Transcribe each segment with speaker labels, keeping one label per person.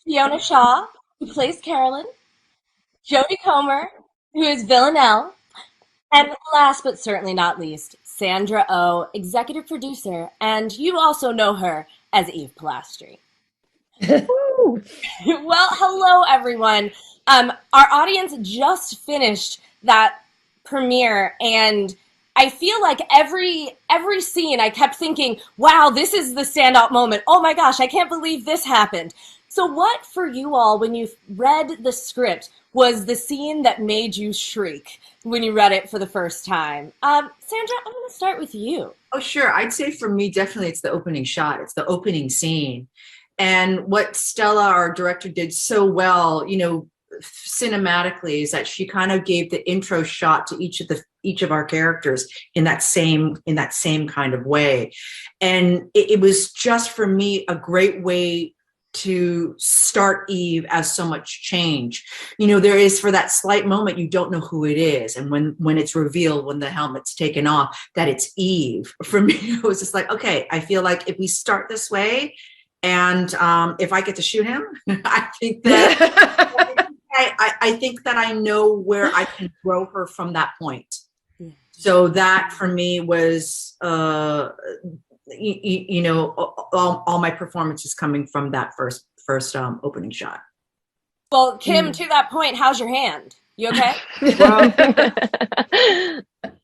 Speaker 1: Fiona Shaw, who plays Carolyn, Jodie Comer, who is Villanelle, and last but certainly not least, Sandra O, executive producer, and you also know her as Eve Pilastri.
Speaker 2: Woo!
Speaker 1: Well, hello everyone. Our audience just finished that premiere, and I feel like every scene I kept thinking, "Wow, this is the standout moment. Oh my gosh, I can't believe this happened." So, what for you all when you read the script was the scene that made you shriek when you read it for the first time? Sandra, I'm going to start with you.
Speaker 3: Oh, sure. I'd say for me, definitely it's the opening shot. It's the opening scene. And what Stella, our director, did so well, cinematically is that she kind of gave the intro shot to each of our characters in that same kind of way. And it was just for me a great way to start Eve as so much change. There is, for that slight moment, you don't know who it is, and when it's revealed, when the helmet's taken off, that it's Eve. For me, it was just like, okay, I feel like if we start this way, and if I get to shoot him, I think that I think that I know where I can grow her from that point. So that for me was all my performances coming from that first opening shot.
Speaker 1: Well, Kim, to that point, how's your hand? You okay?
Speaker 4: Well,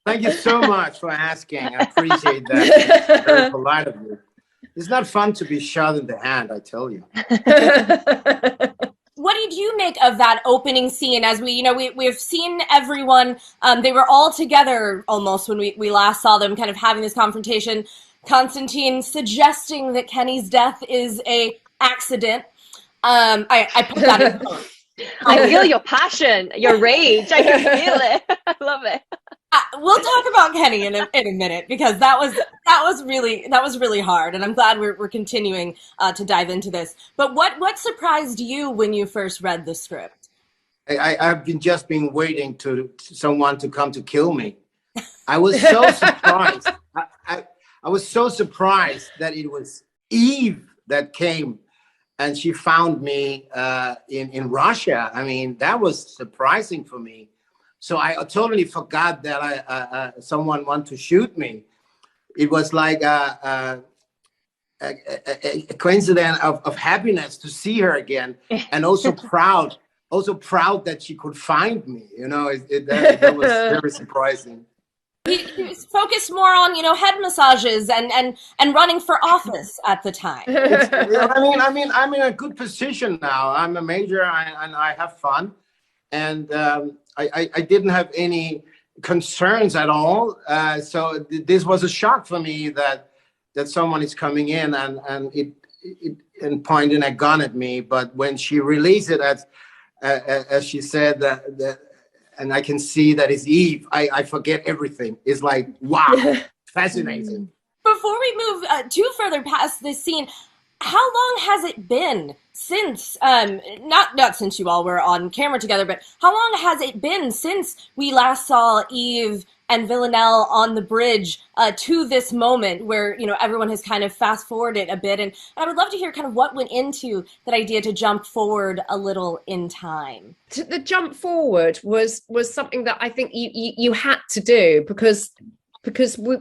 Speaker 4: thank you so much for asking. I appreciate that. It's very polite of you. It's not fun to be shot in the hand, I tell you.
Speaker 1: What did you make of that opening scene? As we've seen everyone, they were all together almost when we last saw them kind of having this confrontation. Constantine suggesting that Kenny's death is a accident. I put that in quotes.
Speaker 2: I feel your passion, your rage. I can feel it. I love it.
Speaker 1: We'll talk about Kenny in a minute, because that was really hard, and I'm glad we're continuing to dive into this. But what surprised you when you first read the script?
Speaker 4: I've been waiting to someone to come to kill me. I was so surprised. I was so surprised that it was Eve that came and she found me in Russia. I mean, that was surprising for me. So I totally forgot that someone wanted to shoot me. It was like a coincidence of happiness to see her again, and also proud that she could find me. That was very surprising.
Speaker 1: He was focused more on head massages and running for office at the time.
Speaker 4: I mean, I'm in a good position now. I'm a major, and I have fun, and I didn't have any concerns at all. So this was a shock for me that someone is coming in and pointing a gun at me. But when she released it, as she said that and I can see that it's Eve, I forget everything. It's like, wow, fascinating.
Speaker 1: Before we move too further past this scene, how long has it been since, not since you all were on camera together, but how long has it been since we last saw Eve and Villanelle on the bridge to this moment where, everyone has kind of fast forwarded a bit. And I would love to hear kind of what went into that idea to jump forward a little in time.
Speaker 5: The jump forward was something that I think you had to do because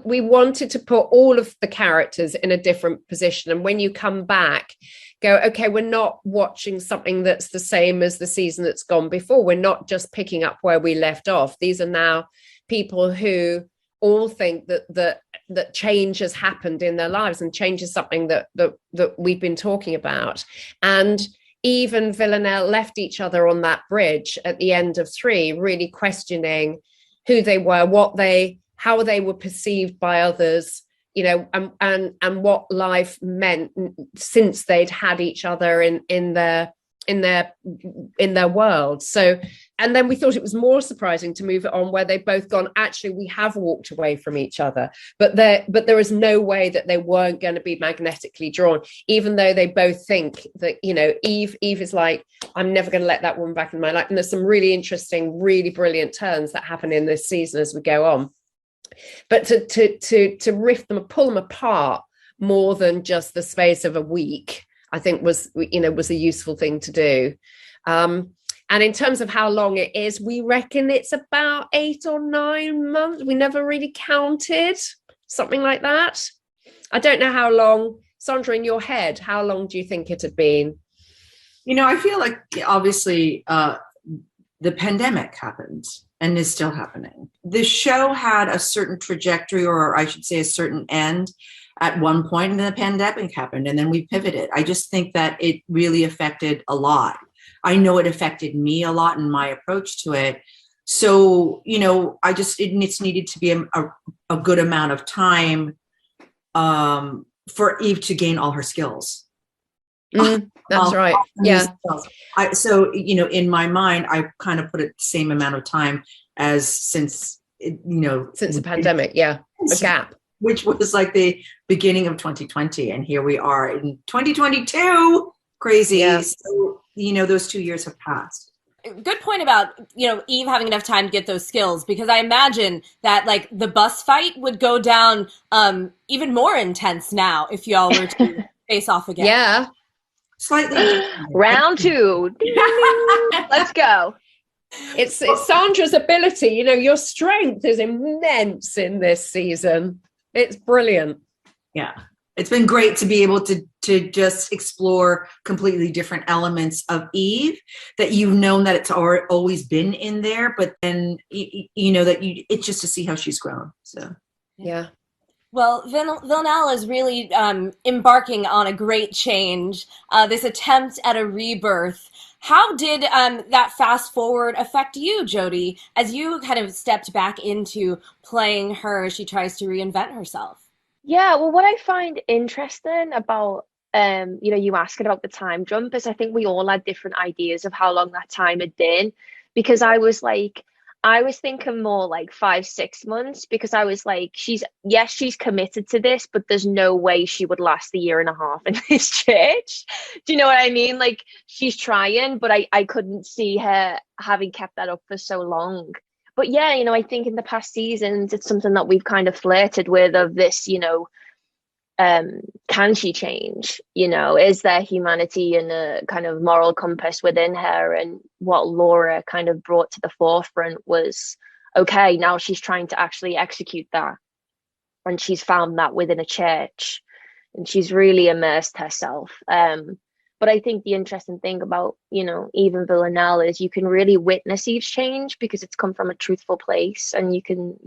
Speaker 5: we wanted to put all of the characters in a different position. And when you come back, go, okay, we're not watching something that's the same as the season that's gone before. We're not just picking up where we left off. These are now people who all think that change has happened in their lives, and change is something that we've been talking about. And even Villanelle left each other on that bridge at the end of 3, really questioning who they were, how they were perceived by others, and what life meant since they'd had each other in their world. So, and then we thought it was more surprising to move it on where they've both gone, actually, we have walked away from each other, but there is no way that they weren't going to be magnetically drawn, even though they both think that, Eve is like, I'm never going to let that woman back in my life. And there's some really interesting, really brilliant turns that happen in this season as we go on. But to rift them, pull them apart more than just the space of a week, I think was a useful thing to do. And in terms of how long it is, we reckon it's about 8 or 9 months. We never really counted, something like that. I don't know how long. Sandra, in your head, how long do you think it had been?
Speaker 3: I feel like obviously the pandemic happened and is still happening. The show had a certain trajectory, or I should say a certain end at one point, and then the pandemic happened and then we pivoted. I just think that it really affected a lot. I know it affected me a lot in my approach to it. So, it's needed to be a good amount of time for Eve to gain all her skills.
Speaker 5: That's right. Yeah.
Speaker 3: In my mind, I kind of put it the same amount of time as since
Speaker 5: the pandemic. Yeah. A gap.
Speaker 3: Which was like the beginning of 2020. And here we are in 2022. Crazy. Yeah. So, those 2 years have passed.
Speaker 1: Good point about, Eve having enough time to get those skills, because I imagine that like the bus fight would go down even more intense now if y'all were to face off again.
Speaker 5: Yeah.
Speaker 3: Slightly.
Speaker 2: Round 2. Let's go.
Speaker 5: It's Sandra's ability. Your strength is immense in this season. It's brilliant.
Speaker 3: Yeah. It's been great to be able to just explore completely different elements of Eve that you've known that it's always been in there, but then it's just to see how she's grown. So
Speaker 5: yeah.
Speaker 1: Well, Villanelle is really embarking on a great change. This attempt at a rebirth. How did that fast forward affect you, Jodie, as you kind of stepped back into playing her as she tries to reinvent herself?
Speaker 2: Yeah, well, what I find interesting about, you asking about the time jump is I think we all had different ideas of how long that time had been, because I was thinking more like 5-6 months, because I was like, she's committed to this, but there's no way she would last a year and a half in this church. Do you know what I mean? Like, she's trying, but I couldn't see her having kept that up for so long. But yeah, I think in the past seasons, it's something that we've kind of flirted with, of this, can she change? Is there humanity and a kind of moral compass within her? And what Laura kind of brought to the forefront was, okay, now she's trying to actually execute that. And she's found that within a church, and she's really immersed herself. But I think the interesting thing about, even Villanelle is you can really witness Eve's change because it's come from a truthful place, and you can,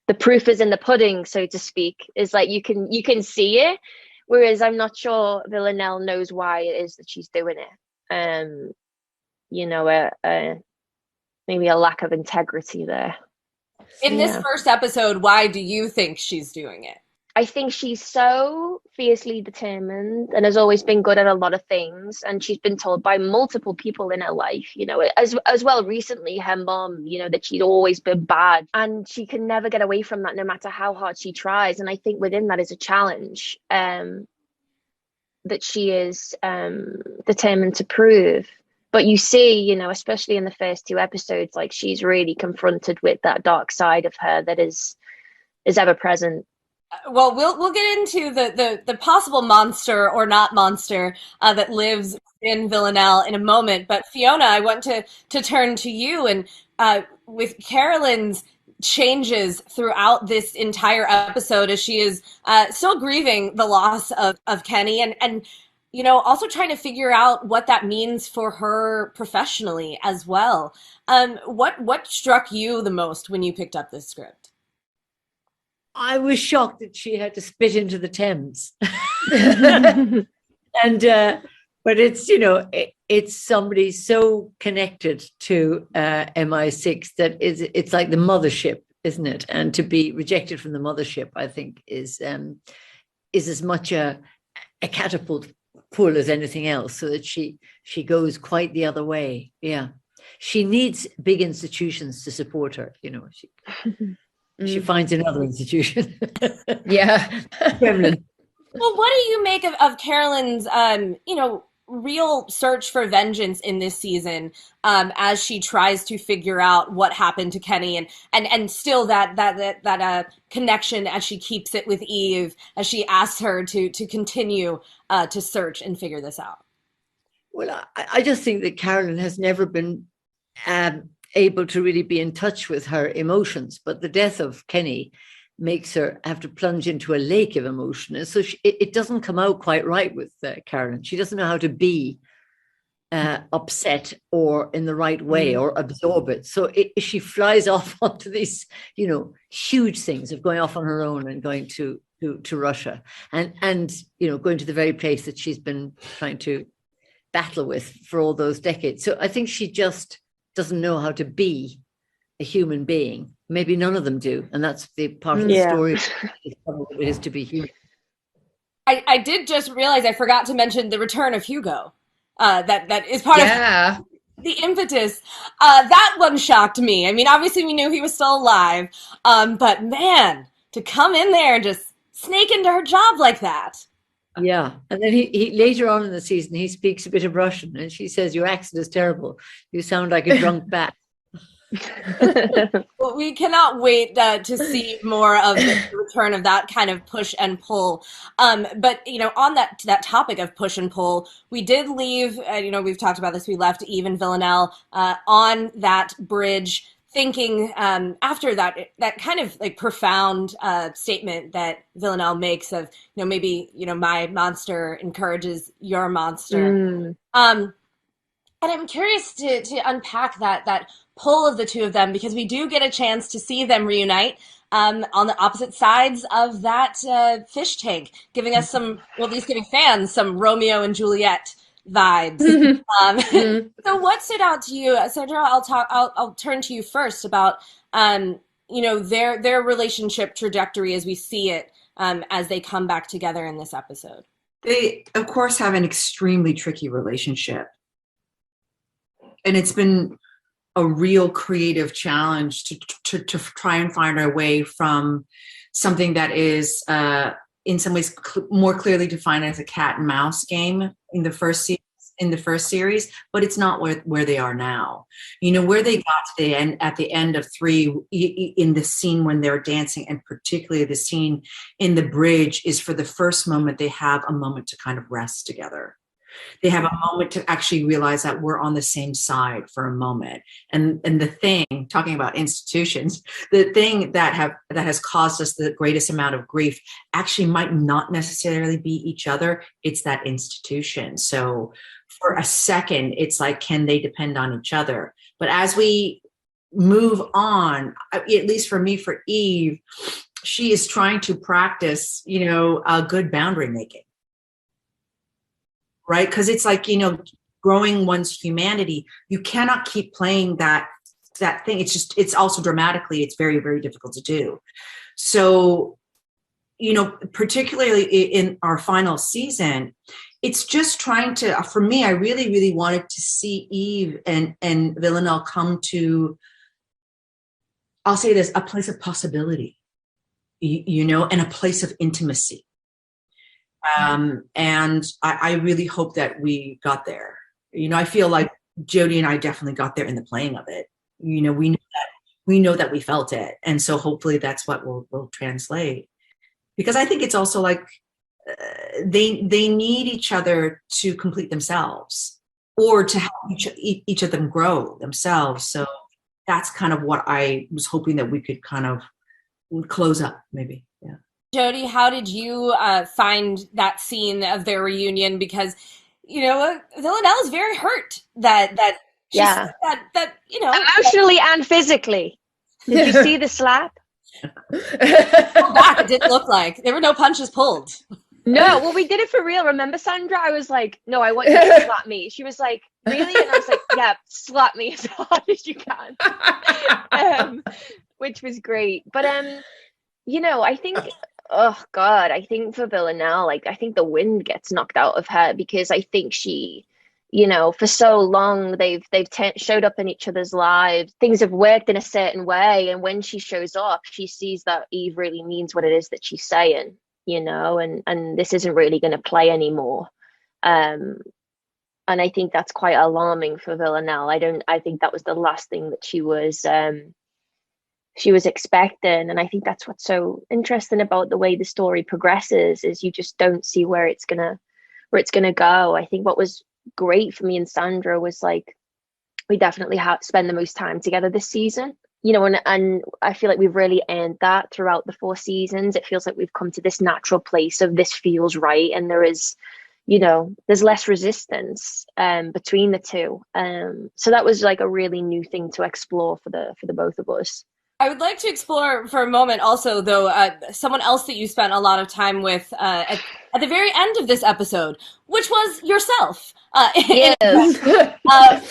Speaker 2: the proof is in the pudding, so to speak. Is like you can see it, whereas I'm not sure Villanelle knows why it is that she's doing it. Maybe a lack of integrity there.
Speaker 1: In this first episode, why do you think she's doing it?
Speaker 2: I think she's so fiercely determined and has always been good at a lot of things. And she's been told by multiple people in her life, as well recently, her mom, that she'd always been bad. And she can never get away from that, no matter how hard she tries. And I think within that is a challenge that she is determined to prove. But you see, especially in the first 2 episodes, like she's really confronted with that dark side of her that is ever present.
Speaker 1: Well, we'll get into the possible monster or not monster that lives in Villanelle in a moment. But Fiona, I want to turn to you, and with Carolyn's changes throughout this entire episode, as she is still grieving the loss of Kenny, and also trying to figure out what that means for her professionally as well. What struck you the most when you picked up this script?
Speaker 6: I was shocked that she had to spit into the Thames. And but it's it's somebody so connected to MI6 that it's like the mothership, isn't it? And to be rejected from the mothership, I think, is as much a catapult pull as anything else, so that she goes quite the other way. Yeah, she needs big institutions to support her. She finds another institution.
Speaker 5: Yeah.
Speaker 1: Well, what do you make of Carolyn's, real search for vengeance in this season, as she tries to figure out what happened to Kenny, and still that connection as she keeps it with Eve, as she asks her to continue to search and figure this out.
Speaker 6: Well, I just think that Carolyn has never been able to really be in touch with her emotions, but the death of Kenny makes her have to plunge into a lake of emotion. And so it doesn't come out quite right with Carolyn. She doesn't know how to be upset or in the right way or absorb it. So she flies off onto these, huge things of going off on her own and going to Russia and going to the very place that she's been trying to battle with for all those decades. So I think she just doesn't know how to be a human being. Maybe none of them do, and that's the part of the story. It is to be human.
Speaker 1: I did just realize I forgot to mention the return of Hugo. That is part of the impetus. That one shocked me. I mean, obviously we knew he was still alive, but man, to come in there and just snake into her job like that.
Speaker 6: Yeah, and then he later on in the season he speaks a bit of Russian, and she says, "Your accent is terrible. You sound like a drunk bat."
Speaker 1: Well, we cannot wait to see more of the return of that kind of push and pull. But on that topic of push and pull, we did leave. We've talked about this. We left Eve and Villanelle on that bridge, thinking after that kind of like profound statement that Villanelle makes of maybe my monster encourages your monster. And I'm curious to unpack that pull of the two of them, because we do get a chance to see them reunite on the opposite sides of that fish tank, giving us at least giving fans some Romeo and Juliet vibes. So what stood out to you, Sandra? I'll turn to you first about their relationship trajectory as we see it as they come back together in this episode.
Speaker 3: They, of course, have an extremely tricky relationship. And it's been a real creative challenge to try and find our way from something that is in some ways more clearly defined as a cat and mouse game in the first series, but it's not where they are now. Where they got to the end, at the end of 3, in the scene when they're dancing, and particularly the scene in the bridge, is for the first moment they have a moment to kind of rest together. They have a moment to actually realize that we're on the same side for a moment. And the thing, talking about institutions, the thing that has caused us the greatest amount of grief actually might not necessarily be each other. It's that institution. So for a second, it's like, can they depend on each other? But as we move on, at least for me, for Eve, she is trying to practice, a good boundary making. Right? Because it's like, growing one's humanity, you cannot keep playing that thing. It's also dramatically, it's very, very difficult to do. So, particularly in our final season, it's just trying to, for me, I really, really wanted to see Eve and Villanelle come to, I'll say this, a place of possibility, and a place of intimacy. And I really hope that we got there. I feel like Jodie and I definitely got there in the playing of it. We know that we felt it. And so hopefully that's what will translate. Because I think it's also like they need each other to complete themselves, or to help each of them grow themselves. So that's kind of what I was hoping that we could kind of close up, maybe. Yeah.
Speaker 1: Jodie, how did you find that scene of their reunion? Because, Villanelle is very hurt that
Speaker 2: emotionally and physically. Did you see the slap?
Speaker 1: Back, it didn't look like there were no punches pulled.
Speaker 2: No, well, we did it for real. Remember, Sandra? I was like, no, I want you to slap me. She was like, really? And I was like, yeah, slap me as hard as you can. Which was great. But, I think, oh God, I think for Villanelle, I think the wind gets knocked out of her, because I think she, for so long, they've showed up in each other's lives. Things have worked in a certain way. And when she shows up, she sees that Eve really means what it is that she's saying. And this isn't really going to play anymore. I think that's quite alarming for Villanelle. I think that was the last thing that she was expecting. And I think that's what's so interesting about the way the story progresses, is you just don't see where it's gonna go. I think what was great for me and Sandra was like, we definitely have spend the most time together this season, you know, and I feel like we've really earned that throughout the 4 seasons. It feels like we've come to this natural place of this feels right, and there is, you know, there's less resistance between the two. So that was like a really new thing to explore for the both of us.
Speaker 1: I would like to explore for a moment also, though, someone else that you spent a lot of time with at the very end of this episode, which was yourself.
Speaker 2: Yes.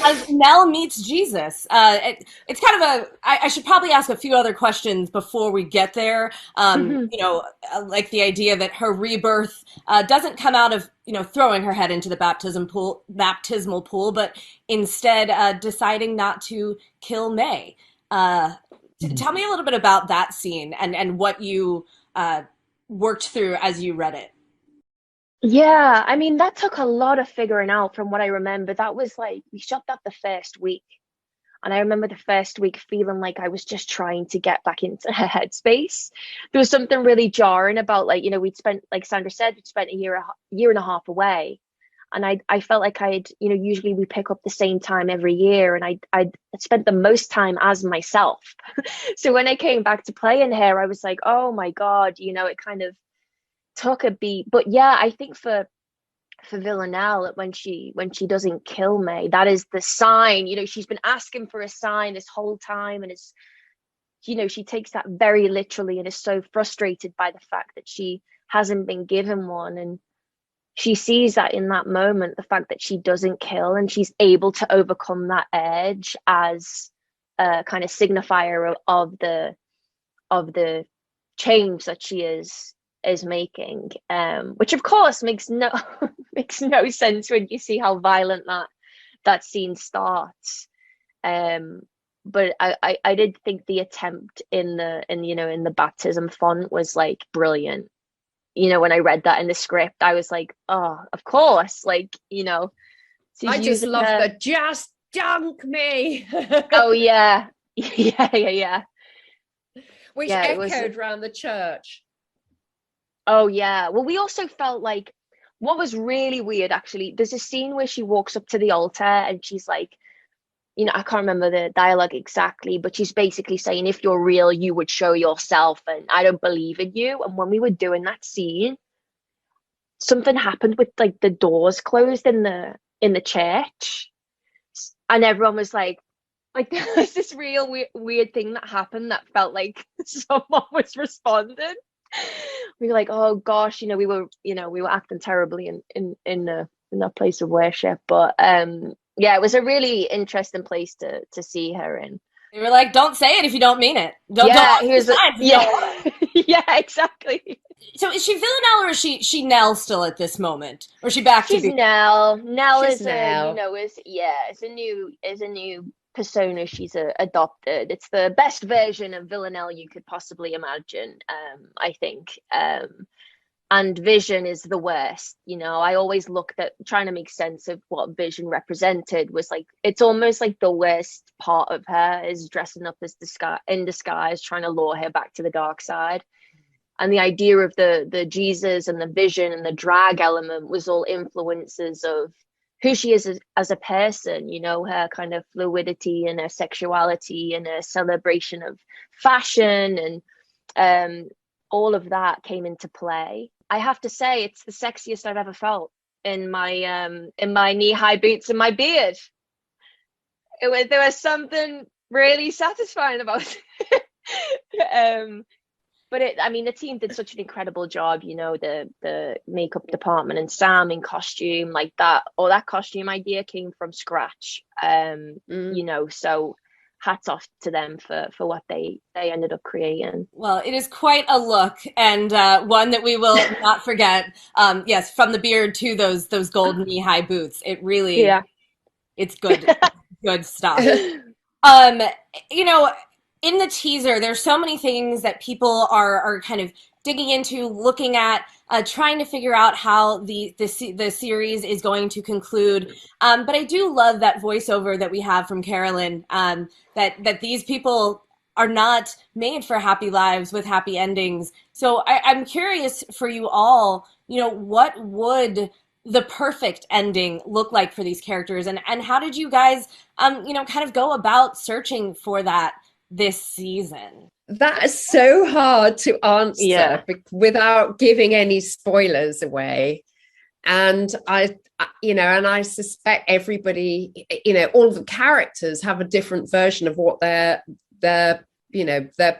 Speaker 1: As Nell meets Jesus. It's kind of I should probably ask a few other questions before we get there. You know, like the idea that her rebirth doesn't come out of, you know, throwing her head into the baptismal pool, but instead deciding not to kill May. Tell me a little bit about that scene and what you worked through as you read it.
Speaker 2: Yeah, I mean, that took a lot of figuring out from what I remember. That was like, we shot that the first week. And I remember the first week feeling like I was just trying to get back into her headspace. There was something really jarring about, like, you know, we'd spent, like Sandra said, we'd spent a year and a half away. And I felt like you know, usually we pick up the same time every year, and I'd spent the most time as myself. So when I came back to playing her, I was like, oh my God, you know, it kind of took a beat. But yeah, I think for Villanelle, when she doesn't kill May, that is the sign. You know, she's been asking for a sign this whole time, and it's, you know, she takes that very literally and is so frustrated by the fact that she hasn't been given one. And she sees that in that moment, the fact that she doesn't kill, and she's able to overcome that edge as a kind of signifier of the change that she is making, which of course makes no makes no sense when you see how violent that scene starts. But I did think the attempt in the baptism font was like brilliant. You know, when I read that in the script, I was like, oh, of course, like, you know.
Speaker 5: I just love the "just dunk me."
Speaker 2: Oh yeah. Yeah.
Speaker 5: Which echoed around the church.
Speaker 2: Oh yeah. Well, we also felt like, what was really weird, actually, there's a scene where she walks up to the altar and she's like, you know, I can't remember the dialogue exactly, but she's basically saying, if you're real, you would show yourself, and I don't believe in you. And when we were doing that scene, something happened with like the doors closed in the church, and everyone was like there's this real weird thing that happened that felt like someone was responding. We were like, oh gosh, we were acting terribly in that place of worship. But yeah, it was a really interesting place to see her in.
Speaker 1: They were like, don't say it if you don't mean it.
Speaker 2: Yeah, exactly.
Speaker 1: So is she Villanelle, or is she Nell still at this moment? Or is she back to
Speaker 2: She's Nell. Nell
Speaker 5: She's
Speaker 2: is
Speaker 5: Nell.
Speaker 2: is a new persona she's adopted. It's the best version of Villanelle you could possibly imagine, I think. And Vision is the worst. I always looked at trying to make sense of what Vision represented. Was like, it's almost like the worst part of her is dressing up as in disguise, trying to lure her back to the dark side. And the idea of the Jesus and the Vision and the drag element was all influences of who she is as a person, her kind of fluidity and her sexuality and her celebration of fashion, and all of that came into play. I have to say, it's the sexiest I've ever felt in my knee-high boots and my beard. There was something really satisfying about it. But the team did such an incredible job, the makeup department and Sam in costume, like that. Or that costume idea came from scratch. So hats off to them for what they ended up creating.
Speaker 1: Well, it is quite a look, and one that we will not forget. Yes, from the beard to those gold knee-high boots. It really, it's good, good stuff. In the teaser, there's so many things that people are kind of digging into, looking at, trying to figure out how the series is going to conclude. But I do love that voiceover that we have from Carolyn, that these people are not made for happy lives with happy endings. So I'm curious for you all, what would the perfect ending look like for these characters, and how did you guys kind of go about searching for that this season?
Speaker 5: That is so hard to answer without giving any spoilers away. And I suspect everybody, all the characters have a different version of what their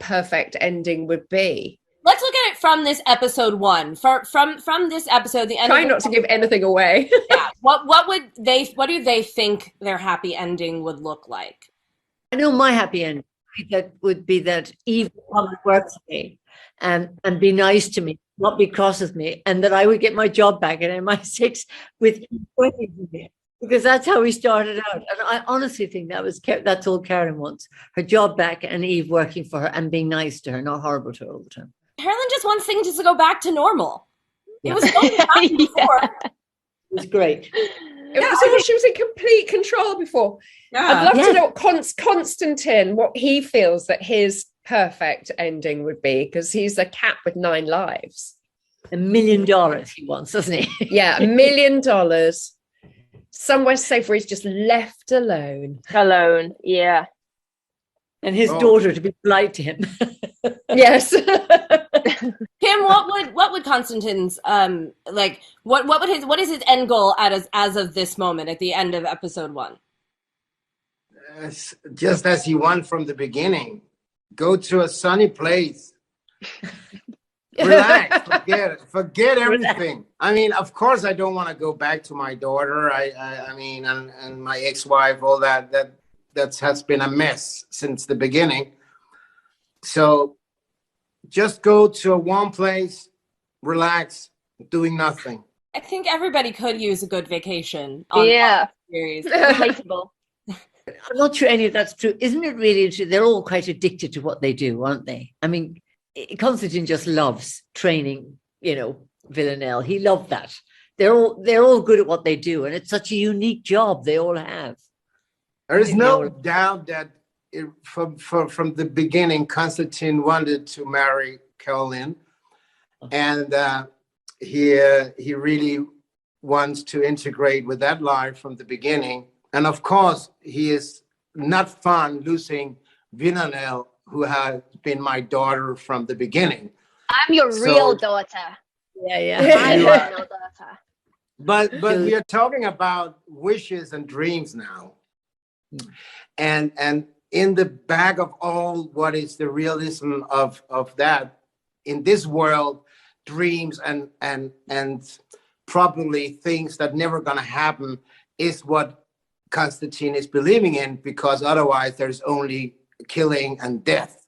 Speaker 5: perfect ending would be.
Speaker 1: Let's look at it from this episode 1. From this episode, the end.
Speaker 5: Try not to give anything away.
Speaker 1: Yeah. What do they think their happy ending would look like?
Speaker 6: I know my happy ending would be that Eve would come and work for me and be nice to me, not be cross with me, and that I would get my job back at MI6 with Eve working for me. Because that's how we started out. And I honestly think that's all Karen wants. Her job back and Eve working for her and being nice to her, not horrible to her all the time.
Speaker 1: Carolyn just wants things to go back to normal. It was going fine before.
Speaker 6: It was great.
Speaker 5: She was in complete control before. Yeah. I'd love to know what Konstantin, what he feels that his perfect ending would be, because he's a cat with 9 lives.
Speaker 6: $1 million he wants, doesn't he?
Speaker 5: Yeah, $1 million. Somewhere safe where he's just left alone.
Speaker 2: Alone, yeah.
Speaker 6: And his daughter to be polite to him.
Speaker 5: Yes.
Speaker 1: Kim, what would Konstantin's what is his end goal as of this moment at the end of episode 1?
Speaker 4: Just as he won from the beginning, go to a sunny place. Relax, forget everything. I mean, of course, I don't want to go back to my daughter. I mean, and my ex-wife, all that has been a mess since the beginning. So just go to a warm place, relax, doing nothing.
Speaker 1: I think everybody could use a good vacation on
Speaker 2: the
Speaker 1: series.
Speaker 2: Relatable.
Speaker 6: I'm not sure any of that's true. Isn't it really true? They're all quite addicted to what they do, aren't they? I mean, Konstantin just loves training, Villanelle. He loved that. They're all good at what they do, and it's such a unique job they all have.
Speaker 4: There is no doubt that from the beginning, Konstantin wanted to marry Carolyn, and he really wants to integrate with that life from the beginning. And of course, he is not fun losing Villanelle, who has been my daughter from the beginning.
Speaker 2: I'm your real daughter.
Speaker 6: Yeah.
Speaker 2: I'm your real daughter.
Speaker 4: But we are talking about wishes and dreams now. And in the back of all what is the realism of that, in this world, dreams and probably things that never gonna happen is what Konstantin is believing in, because otherwise there's only killing and death.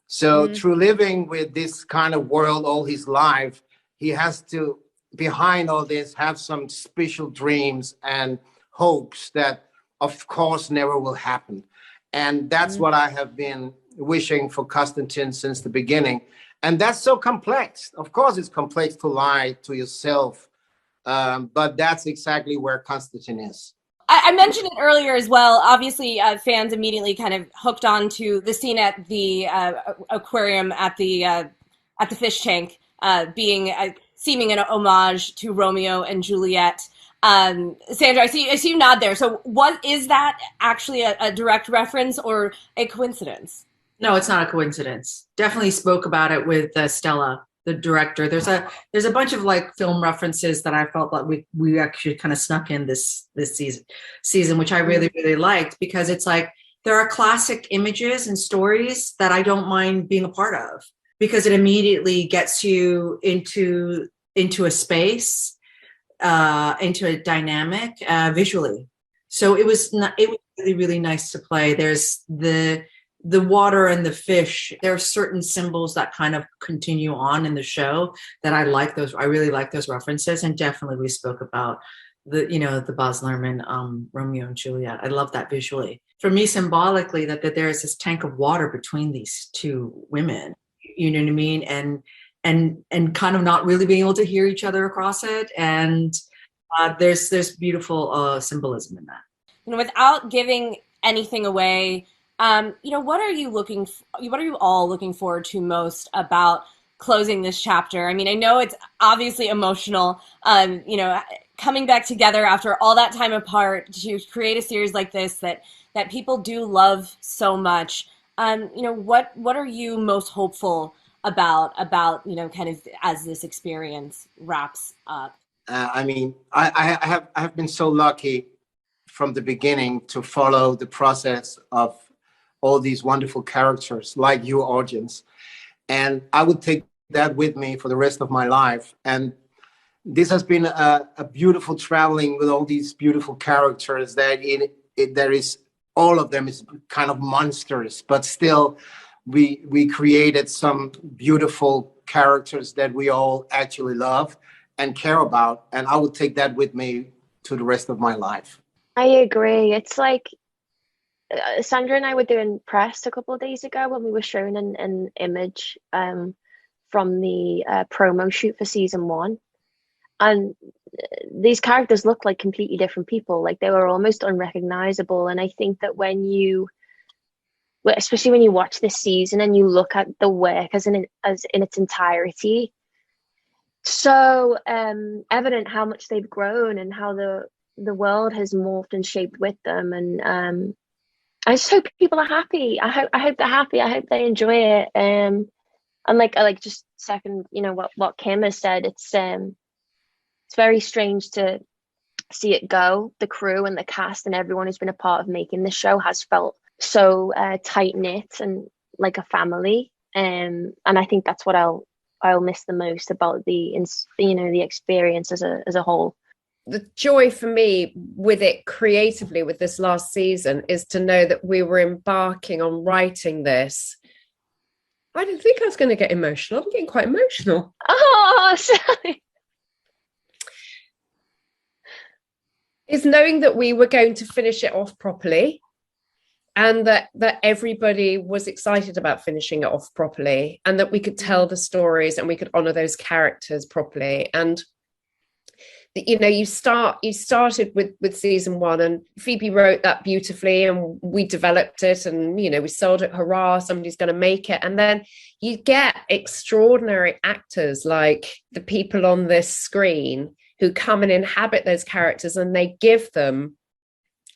Speaker 4: So through living with this kind of world all his life, he has to, behind all this, have some special dreams and hopes that of course never will happen. And that's what I have been wishing for Konstantin since the beginning. And that's so complex. Of course it's complex to lie to yourself, but that's exactly where Konstantin is.
Speaker 1: I mentioned it earlier as well. Obviously, fans immediately kind of hooked on to the scene at the aquarium at the fish tank, seeming an homage to Romeo and Juliet. Sandra, I see you nod there. So, what is that actually a direct reference or a coincidence?
Speaker 3: No, it's not a coincidence. Definitely spoke about it with Stella, the director. There's a bunch of film references that I felt like we actually kind of snuck in this season, which I really, really liked, because it's like there are classic images and stories that I don't mind being a part of, because it immediately gets you into a space, into a dynamic visually. So it was really, really nice to play. There's the water and the fish. There are certain symbols that kind of continue on in the show that I like those. I really like those references. And definitely we spoke about the Baz Luhrmann, Romeo and Juliet. I love that visually. For me, symbolically, that there is this tank of water between these two women, you know what I mean? and kind of not really being able to hear each other across it. And there's beautiful symbolism in that.
Speaker 1: Without giving anything away, what are you all looking forward to most about closing this chapter? I mean, I know it's obviously emotional, coming back together after all that time apart to create a series like this that people do love so much. What are you most hopeful about, kind of as this experience wraps up?
Speaker 4: I have been so lucky from the beginning to follow the process of all these wonderful characters like you, audience. And I would take that with me for the rest of my life. And this has been a beautiful traveling with all these beautiful characters that there is, all of them is kind of monsters, but still we created some beautiful characters that we all actually love and care about. And I would take that with me to the rest of my life.
Speaker 2: I agree. It's like Sandra and I were doing press a couple of days ago when we were showing an image from the promo shoot for season 1. And these characters look like completely different people. Like they were almost unrecognizable. And I think that especially when you watch this season and you look at the work as in its entirety, so evident how much they've grown and how the world has morphed and shaped with them. And I just hope people are happy. I hope they're happy. I hope they enjoy it. And like just second, what Kim has said, it's very strange to see it go. The crew and the cast and everyone who's been a part of making the show has felt so tight knit and like a family. And I think that's what I'll miss the most about the experience as a whole.
Speaker 5: The joy for me with it creatively with this last season is to know that we were embarking on writing this. I didn't think I was going to get emotional. I'm getting quite emotional.
Speaker 2: Oh, sorry.
Speaker 5: Is knowing that we were going to finish it off properly and that everybody was excited about finishing it off properly and that we could tell the stories and we could honor those characters properly. And you started with season 1 and Phoebe wrote that beautifully and we developed it and we sold it, hurrah, somebody's going to make it. And then you get extraordinary actors like the people on this screen who come and inhabit those characters and they give them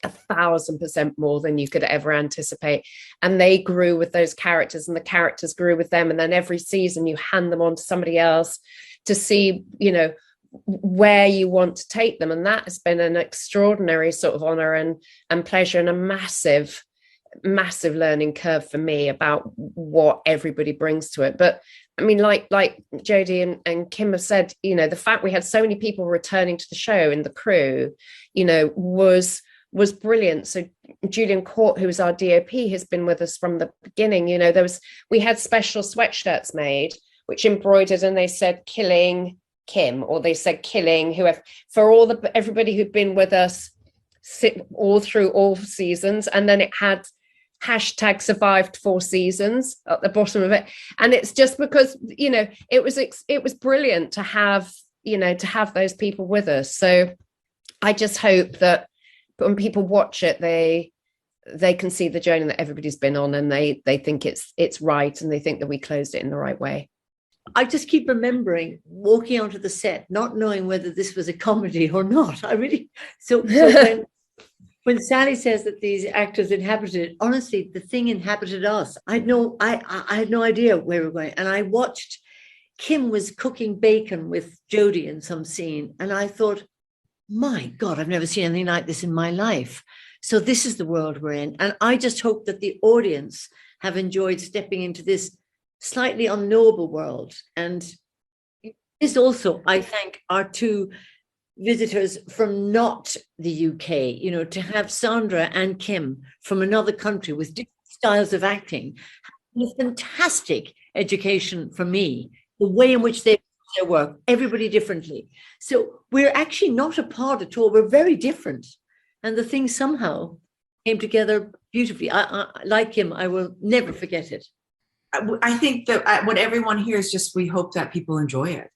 Speaker 5: 1,000% more than you could ever anticipate. And they grew with those characters and the characters grew with them. And then every season you hand them on to somebody else to see, where you want to take them. And that has been an extraordinary sort of honor and pleasure and a massive learning curve for me about what everybody brings to it. But I mean, like Jodie and Kim have said, the fact we had so many people returning to the show in the crew, was brilliant. So Julian Court, who was our DOP, has been with us from the beginning. We had special sweatshirts made, which embroidered and they said killing Kim, or they said killing whoever, for everybody who'd been with us all through all seasons. And then it had hashtag survived 4 seasons at the bottom of it. And it's just because, it was brilliant to have those people with us. So I just hope that when people watch it, they can see the journey that everybody's been on and they think it's right and they think that we closed it in the right way.
Speaker 6: I just keep remembering walking onto the set, not knowing whether this was a comedy or not. So when Sally says that these actors inhabited, honestly, the thing inhabited us. I had no idea where we were going. And I watched Kim was cooking bacon with Jodie in some scene. And I thought, my God, I've never seen anything like this in my life. So this is the world we're in. And I just hope that the audience have enjoyed stepping into this slightly unknowable world. And this also, I thank our 2 visitors from not the UK, to have Sandra and Kim from another country with different styles of acting, a fantastic education for me, the way in which they do their work, everybody differently. So we're actually not apart at all. We're very different. And the thing somehow came together beautifully. I like Kim. I will never forget it.
Speaker 3: I think that what everyone hears, just we hope that people enjoy it.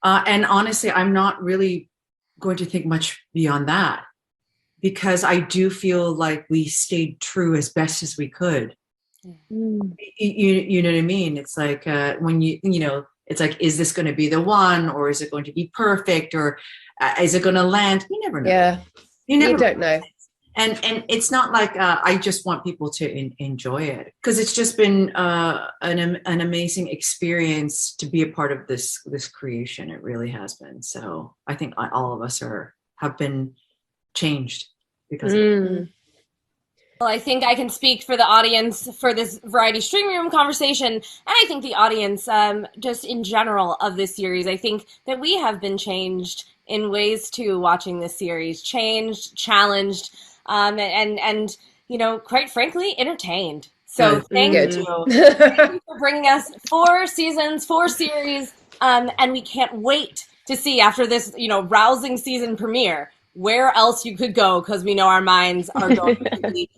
Speaker 3: And honestly, I'm not really going to think much beyond that, because I do feel like we stayed true as best as we could. You know what I mean? It's like when you know, it's like, is this going to be the one, or is it going to be perfect, or is it going to land? You never know.
Speaker 5: Yeah, you don't know.
Speaker 3: And it's not like I just want people to enjoy it, because it's just been an amazing experience to be a part of this creation. It really has been. So I think all of us have been changed because of it.
Speaker 1: Well, I think I can speak for the audience for this Variety Streaming Room conversation, and I think the audience just in general of this series. I think that we have been changed in ways too, watching this series, changed, challenged, and you know, quite frankly, entertained. So thank you. Thank you for bringing us 4 seasons, 4 series, and we can't wait to see after this, you know, rousing season premiere where else you could go, because we know our minds are going to be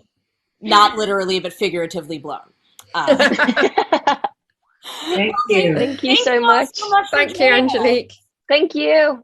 Speaker 1: not literally but figuratively blown.
Speaker 3: Thank you.
Speaker 2: Thank you so much.
Speaker 1: So much
Speaker 5: Thank you, Angelique.
Speaker 2: Thank you.